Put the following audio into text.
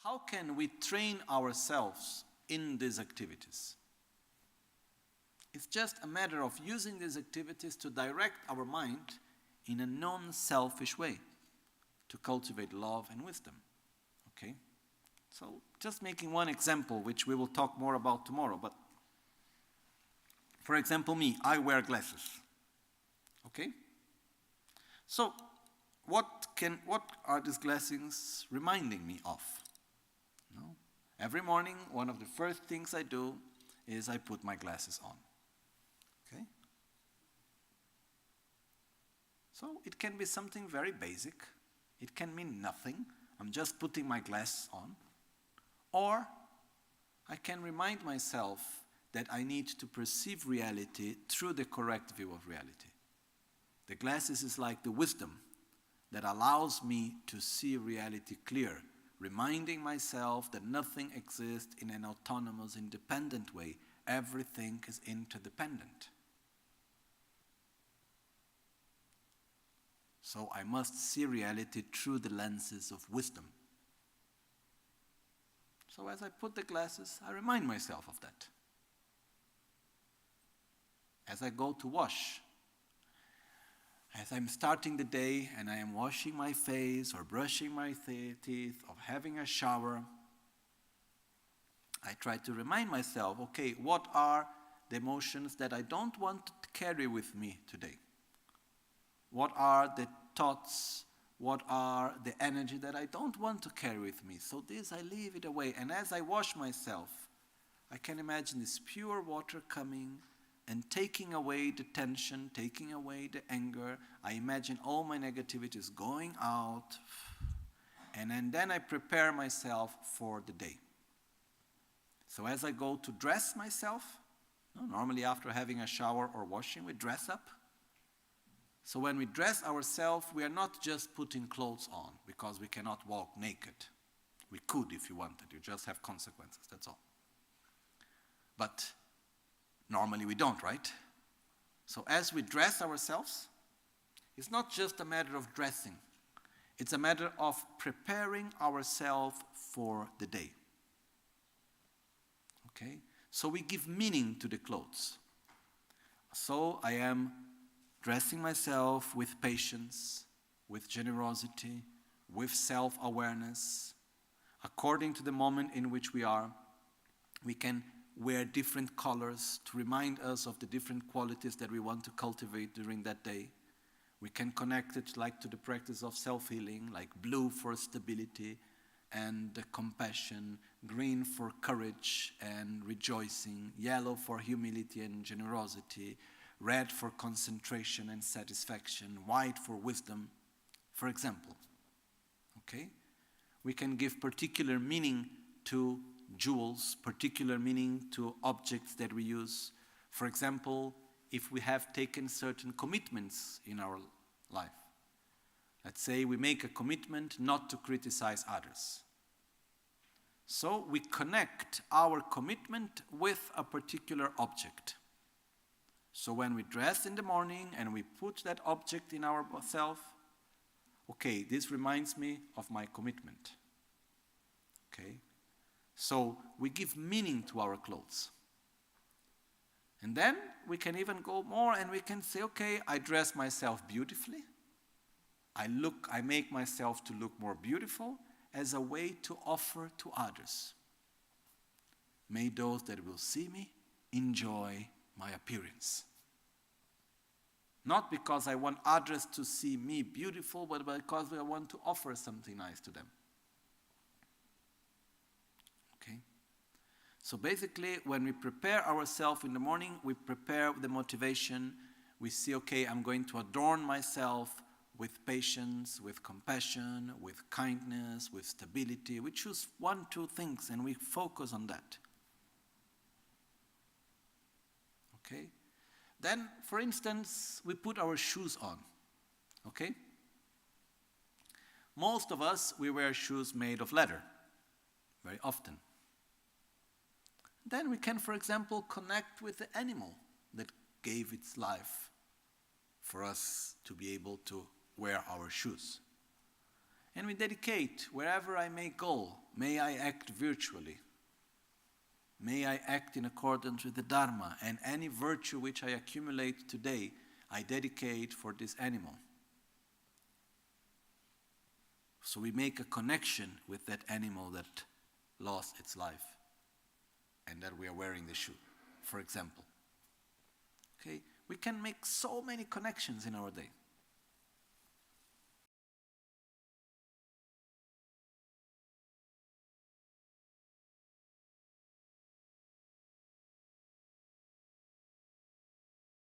how can we train ourselves in these activities? It's just a matter of using these activities to direct our mind in a non-selfish way, to cultivate love and wisdom. Okay? So, just making one example, which we will talk more about tomorrow, but for example, me, I wear glasses. Okay? So, what are these glasses reminding me of? No? Every morning, one of the first things I do is I put my glasses on. Okay? So, it can be something very basic. It can mean nothing. I'm just putting my glasses on. Or I can remind myself that I need to perceive reality through the correct view of reality. The glasses is like the wisdom that allows me to see reality clear, reminding myself that nothing exists in an autonomous, independent way. Everything is interdependent. So I must see reality through the lenses of wisdom. So as I put the glasses, I remind myself of that. As I go to wash, as I'm starting the day and I am washing my face or brushing my teeth or having a shower, I try to remind myself, okay, what are the emotions that I don't want to carry with me today? What are the thoughts, what are the energy that I don't want to carry with me? So this, I leave it away. And as I wash myself, I can imagine this pure water coming and taking away the tension, taking away the anger. I imagine all my negativities going out. And then I prepare myself for the day. So as I go to dress myself, normally after having a shower or washing, we dress up. So when we dress ourselves, we are not just putting clothes on because we cannot walk naked. We could if you wanted, you just have consequences, that's all. But normally we don't, right? So as we dress ourselves, it's not just a matter of dressing. It's a matter of preparing ourselves for the day. Okay? So we give meaning to the clothes. So I am dressing myself with patience, with generosity, with self-awareness. According to the moment in which we are, we can wear different colors to remind us of the different qualities that we want to cultivate during that day. We can connect it like to the practice of self-healing, like blue for stability and compassion, green for courage and rejoicing, yellow for humility and generosity, red for concentration and satisfaction, white for wisdom, for example. Okay? We can give particular meaning to jewels, particular meaning to objects that we use. For example, if we have taken certain commitments in our life. Let's say we make a commitment not to criticize others. So we connect our commitment with a particular object. So when we dress in the morning and we put that object in ourselves, okay, this reminds me of my commitment. Okay? So we give meaning to our clothes. And then we can even go more and we can say, okay, I dress myself beautifully. I make myself to look more beautiful as a way to offer to others. May those that will see me enjoy my appearance. Not because I want others to see me beautiful, but because I want to offer something nice to them. Okay? So basically, when we prepare ourselves in the morning, we prepare the motivation. We see, okay, I'm going to adorn myself with patience, with compassion, with kindness, with stability. We choose 1, 2 things and we focus on that. Okay? Then, for instance, we put our shoes on. Okay? Most of us, we wear shoes made of leather, very often. Then we can, for example, connect with the animal that gave its life for us to be able to wear our shoes. And we dedicate, wherever I may go, may I act virtually. May I act in accordance with the Dharma, and any virtue which I accumulate today, I dedicate for this animal. So we make a connection with that animal that lost its life and that we are wearing the shoe, for example. Okay? We can make so many connections in our day.